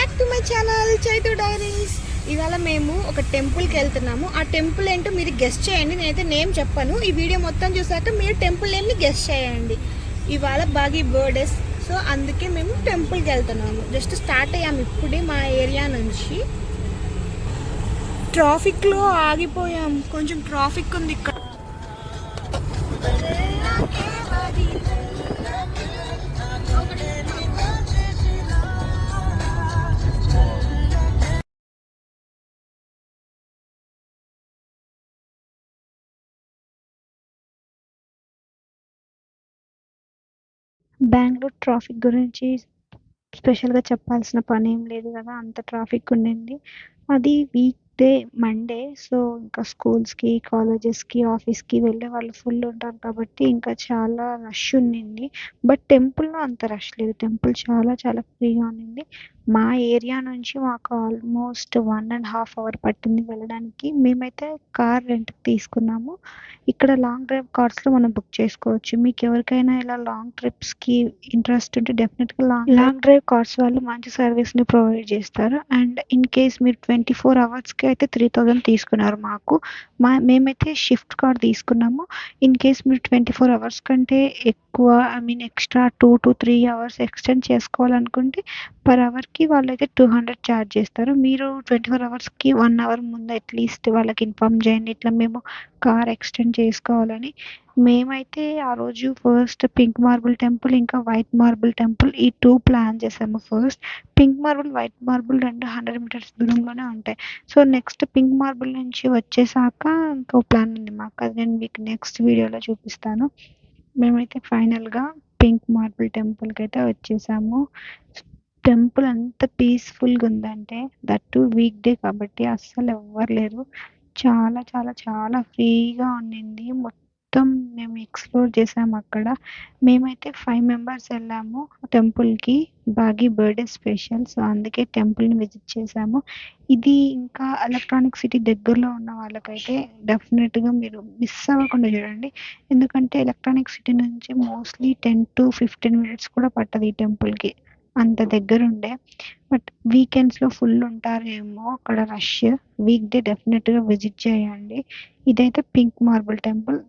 Back to my channel Chaitu diaries. ఇవాళ మేము ఒక టెంపుల్కి వెళ్తున్నాము. ఆ టెంపుల్ ఏంటో మీరు గెస్ట్ చేయండి. నేనైతే నేమ్ చెప్పను. ఈ వీడియో మొత్తం చూసాక మీరు టెంపుల్ నేమ్ని గెస్ట్ చేయండి. ఇవాళ బాగీ బర్త్డేస్, సో అందుకే మేము టెంపుల్కి వెళ్తున్నాము. జస్ట్ స్టార్ట్ అయ్యాము ఇప్పుడే మా ఏరియా నుంచి. ట్రాఫిక్లో ఆగిపోయాం, కొంచెం ట్రాఫిక్ ఉంది ఇక్కడ. బెంగళూరు ట్రాఫిక్ గురించి స్పెషల్గా చెప్పాల్సిన పని ఏం లేదు కదా, అంత ట్రాఫిక్ ఉండింది. అది వీక్ డే మండే, సో ఇంకా స్కూల్స్కి, కాలేజెస్కి, ఆఫీస్కి వెళ్ళే వాళ్ళు ఫుల్ ఉంటారు కాబట్టి ఇంకా చాలా రష్ ఉండింది. బట్ టెంపుల్లో అంత రష్ లేదు, టెంపుల్ చాలా చాలా ఫ్రీగా ఉండింది. మా ఏరియా నుంచి మాకు ఆల్మోస్ట్ 1.5 hours పట్టింది వెళ్ళడానికి. మేమైతే కార్ రెంట్కి తీసుకున్నాము. ఇక్కడ లాంగ్ డ్రైవ్ కార్స్లో మనం బుక్ చేసుకోవచ్చు. మీకు ఎవరికైనా ఇలా లాంగ్ ట్రిప్స్కి ఇంట్రెస్ట్ ఉంటే డెఫినెట్గా లాంగ్ డ్రైవ్ కార్స్ వాళ్ళు మంచి సర్వీస్ని ప్రొవైడ్ చేస్తారు. అండ్ ఇన్ కేస్ మీరు 24 hours అయితే 3000 తీసుకున్నారు మాకు. మేమైతే షిఫ్ట్ కార్ తీసుకున్నాము. ఇన్ కేస్ మీరు 24 hours కంటే ఎక్కువ, ఎక్స్ట్రా 2 to 3 hours ఎక్స్టెండ్ చేసుకోవాలనుకుంటే పర్ అవర్కి వాళ్ళైతే 200 ఛార్జ్ చేస్తారు. మీరు 24 hours 1 hour ముందు అట్లీస్ట్ వాళ్ళకి ఇన్ఫామ్ చేయండి, ఇట్లా మేము కార్ ఎక్స్టెండ్ చేసుకోవాలని. మేమైతే ఆ రోజు ఫస్ట్ పింక్ మార్బుల్ టెంపుల్ ఇంకా వైట్ మార్బుల్ టెంపుల్ ఈ 2 ప్లాన్ చేసాము. First pink marble, white marble 200 meters దూరంలోనే ఉంటాయి. సో నెక్స్ట్ పింక్ మార్బుల్ నుంచి వచ్చేసాక ఇంకో ప్లాన్ ఉంది మాకు, అది నేను మీకు నెక్స్ట్ వీడియోలో చూపిస్తాను. మేమైతే ఫైనల్గా పింక్ మార్బుల్ టెంపుల్కి అయితే వచ్చేసాము. టెంపుల్ ఎంత పీస్ఫుల్గా ఉందంటే, దట్ వీక్ డే కాబట్టి అస్సలు ఎవ్వరు లేరు. చాలా చాలా చాలా ఫ్రీగా ఉండింది. మొత్తం మేము ఎక్స్ప్లోర్ చేసాము అక్కడ. మేమైతే 5 members వెళ్ళాము టెంపుల్కి, బాగీ బర్త్డే స్పెషల్, సో అందుకే టెంపుల్ని విజిట్ చేసాము. ఇది ఇంకా ఎలక్ట్రానిక్ సిటీ దగ్గరలో ఉన్న వాళ్ళకైతే డెఫినెట్గా మీరు మిస్ అవ్వకుండా చూడండి. ఎందుకంటే ఎలక్ట్రానిక్ సిటీ నుంచి మోస్ట్లీ 10 to 15 minutes కూడా పట్టదు ఈ టెంపుల్కి, అంత దగ్గర ఉండే. బట్ వీకెండ్స్లో ఫుల్ ఉంటారేమో అక్కడ రష్. వీక్ డే డెఫినెట్గా విజిట్ చేయండి. ఇదైతే పింక్ మార్బుల్ టెంపుల్.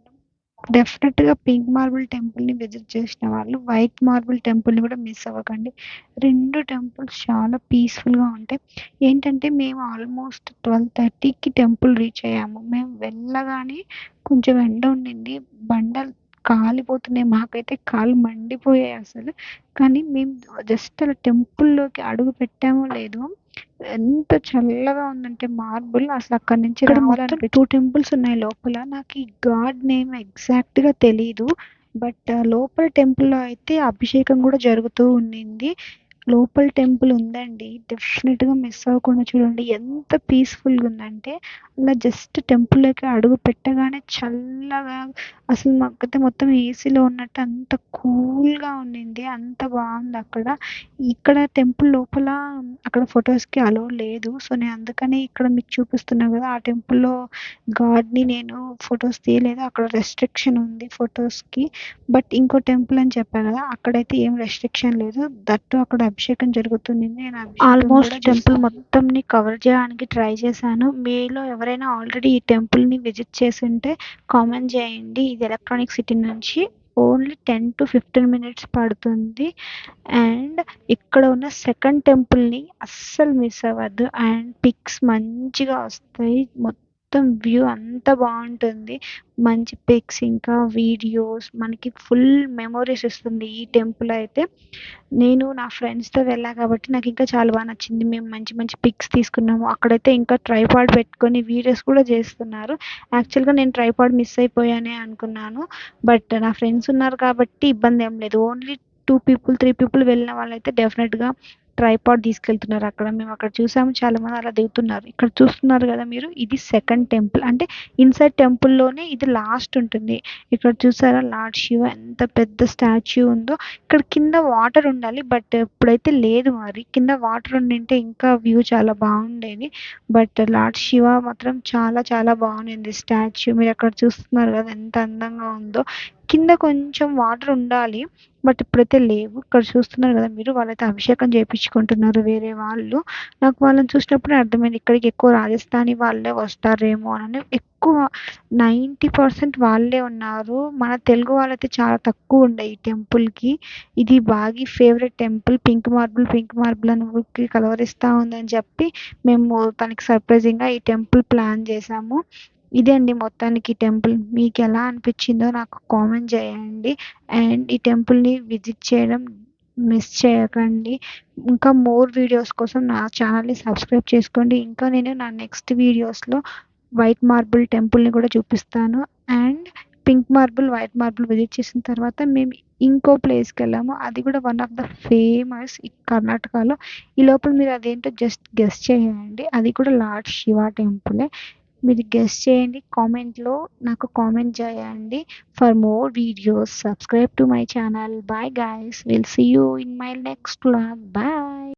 డెఫినెట్గా పింక్ మార్బుల్ టెంపుల్ని విజిట్ చేసిన వాళ్ళు వైట్ మార్బుల్ టెంపుల్ని కూడా మిస్ అవ్వకండి. 2 temples చాలా పీస్ఫుల్గా ఉంటాయి. ఏంటంటే మేము ఆల్మోస్ట్ 12:30కి టెంపుల్ రీచ్ అయ్యాము. మేము వెళ్ళగానే కొంచెం ఎండ ఉండింది, బండలు కాలిపోతున్నాయి, మాకైతే కాళ్ళు మండిపోయాయి అసలు. కానీ మేము జస్ట్ అలా టెంపుల్లోకి అడుగు పెట్టామో లేదు, ఎంత చల్లగా ఉందంటే మార్బుల్, అసలు అక్కడి నుంచి రావాలని. 2 temples ఉన్నాయి లోపల. నాకు ఈ గాడ్ నేమ్ ఎగ్జాక్ట్గా తెలీదు, బట్ లోపల టెంపుల్లో అయితే అభిషేకం కూడా జరుగుతూ ఉండింది. లోపల టెంపుల్ ఉందండి, డెఫినెట్గా మిస్ అవ్వకుండా చూడండి. ఎంత పీస్ఫుల్గా ఉందంటే అలా జస్ట్ టెంపుల్లోకి అడుగు పెట్టగానే చల్లగా, అసలు మాకైతే మొత్తం ఏసీలో ఉన్నట్టు అంత కూల్గా ఉండింది, అంత బాగుంది అక్కడ. ఇక్కడ టెంపుల్ లోపల అక్కడ ఫొటోస్కి అలో లేదు, సో నేను అందుకని ఇక్కడ మీకు చూపిస్తున్నాను కదా, ఆ టెంపుల్లో గాడ్ని నేను ఫొటోస్ తీయలేదు, అక్కడ రెస్ట్రిక్షన్ ఉంది ఫొటోస్కి. బట్ ఇంకో టెంపుల్ అని చెప్పాను కదా, అక్కడైతే ఏం రెస్ట్రిక్షన్ లేదు. దట్టు అక్కడ అభిషేకం జరుగుతుంది. నేను ఆల్మోస్ట్ టెంపుల్ మొత్తంని కవర్ చేయడానికి ట్రై చేశాను. మీలో ఎవరైనా ఆల్రెడీ ఈ టెంపుల్ని విజిట్ చేసి ఉంటే కామెంట్ చేయండి. ఇది ఎలక్ట్రానిక్ సిటీ నుంచి ఓన్లీ 10 to 15 minutes పడుతుంది. అండ్ ఇక్కడ ఉన్న సెకండ్ టెంపుల్ని అస్సలు మిస్ అవ్వద్దు. అండ్ పిక్స్ మంచిగా వస్తాయి, మొత్తం వ్యూ అంత బాగుంటుంది. మంచి పిక్స్ ఇంకా వీడియోస్ మనకి ఫుల్ మెమొరీస్ ఇస్తుంది ఈ టెంపుల్ అయితే. నేను నా ఫ్రెండ్స్తో వెళ్ళా కాబట్టి నాకు ఇంకా చాలా బాగా నచ్చింది. మేము మంచి మంచి పిక్స్ తీసుకున్నాము. అక్కడైతే ఇంకా ట్రైపాడ్ పెట్టుకొని వీడియోస్ కూడా చేస్తున్నారు. యాక్చువల్గా నేను ట్రైపాడ్ మిస్ అయిపోయానే అనుకున్నాను, బట్ నా ఫ్రెండ్స్ ఉన్నారు కాబట్టి ఇబ్బంది ఏం లేదు. ఓన్లీ 2 people 3 people వెళ్ళిన వాళ్ళైతే డెఫినెట్గా ట్రైపాడ్ తీసుకెళ్తున్నారు. అక్కడ మేము అక్కడ చూసాము, చాలా మంది అలా దిగుతున్నారు. ఇక్కడ చూస్తున్నారు కదా మీరు, ఇది సెకండ్ టెంపుల్, అంటే ఇన్సైడ్ టెంపుల్లోనే ఇది లాస్ట్ ఉంటుంది. ఇక్కడ చూసారా లార్డ్ శివ ఎంత పెద్ద స్టాచ్యూ ఉందో. ఇక్కడ కింద వాటర్ ఉండాలి, బట్ ఇప్పుడైతే లేదు. మరి కింద వాటర్ ఉండింటే ఇంకా వ్యూ చాలా బాగుండేది. బట్ లార్డ్ శివ మాత్రం చాలా చాలా బాగుంది స్టాచ్యూ. మీరు అక్కడ చూస్తున్నారు కదా ఎంత అందంగా ఉందో. కింద కొంచెం వాటర్ ఉండాలి, బట్ ఇప్పుడైతే లేవు. ఇక్కడ చూస్తున్నారు కదా మీరు, వాళ్ళైతే అభిషేకం తెప్పించుకుంటున్నారు వేరే వాళ్ళు. నాకు వాళ్ళని చూసినప్పుడే అర్థమైంది ఇక్కడికి ఎక్కువ రాజస్థానీ వాళ్ళే వస్తారేమో అని. ఎక్కువ 90% వాళ్ళే ఉన్నారు. మన తెలుగు వాళ్ళైతే చాలా తక్కువ ఉండే ఈ టెంపుల్‌కి. ఇది బాగా ఫేవరెట్ టెంపుల్. పింక్ మార్బుల్ అని ఊరికే కలవరిస్తా ఉందని చెప్పి మేము తనకి సర్ప్రైజింగ్‌గా ఈ టెంపుల్ ప్లాన్ చేశాము. ఇదే అండి మొత్తానికి టెంపుల్. మీకెలా అనిపించిందో నాకు కామెంట్ చేయండి. అండ్ ఈ టెంపుల్‌ని విజిట్ చేయడం మిస్ చేయకండి. ఇంకా మోర్ వీడియోస్ కోసం నా ఛానల్‌ని సబ్స్క్రైబ్ చేసుకోండి. ఇంకా నేను నా నెక్స్ట్ వీడియోస్‌లో వైట్ మార్బుల్ టెంపుల్‌ని కూడా చూపిస్తాను. అండ్ వైట్ మార్బుల్ విజిట్ చేసిన తర్వాత మేము ఇంకో ప్లేస్‌కెళ్ళాము. అది కూడా వన్ ఆఫ్ ద ఫేమస్ ఈ కర్ణాటకలో. ఈ లోపల మీరు అదేంటో జస్ట్ గెస్ చేయండి. అది కూడా లార్డ్ శివ టెంపులే. మీరు గెస్ చేయండి. కామెంట్లో నాకు కామెంట్ చేయండి. For more videos subscribe to my channel. Bye guys. Will see you in my next vlog. Bye.